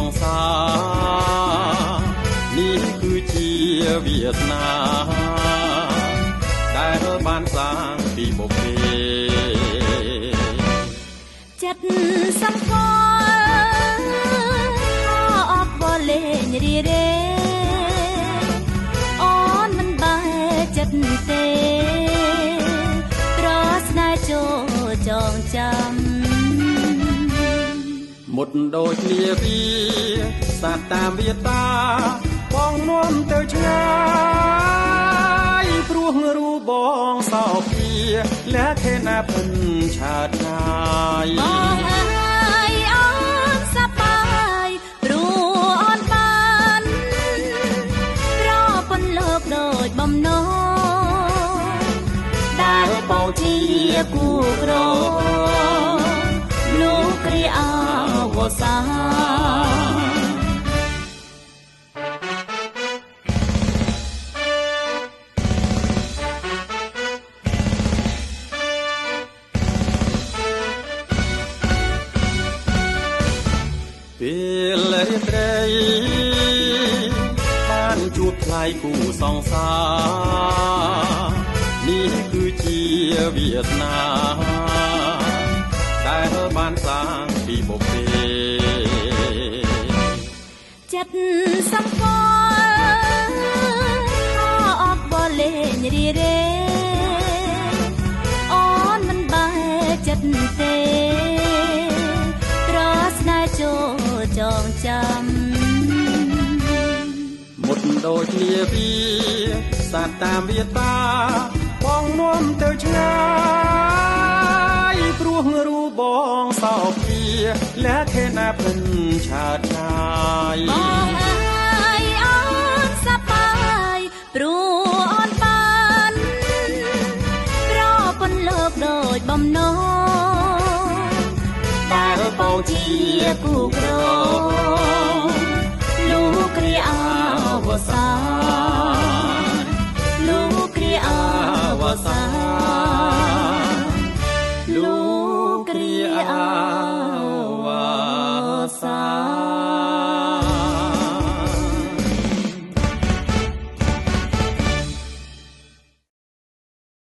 ងសានេះគឺជាវាសនាដែលបានសាងពីបុព្វេចិត្តសំខាន់អបបលេងរីរេអូនមិនបែរចិត្តទេត្រស្នេហ៍ចូលចងចាំមុតដូចនាវីសាតាមវាតាបងនាំទៅឆ្ងាយព្រោះរូបបងសោភាលះខេណាភិនឆាតឆ្ងាយបងអើយអូនសប្បាយព្រោះអូនបានប្រពន្ធលោកដូចបំណងដែលបងជាគូក្រលោកគ្រាអវសាពេលរាត្រីបានជួបថ្លៃគូសង្សារនេះគឺជាវាសនាដែលបានសាងពីបុព្វេចិត្តសំខាន់អបបលេងរីរេអូនមិនបែរចិត្តទេត្រស្នេហ៍ចូលចងចាំមុតដូចនាវីសាតាមវាតាបងនាំទៅឆ្ងាយព្រោះរូបបងសោភាលះខេណាភិនឆាតឆ្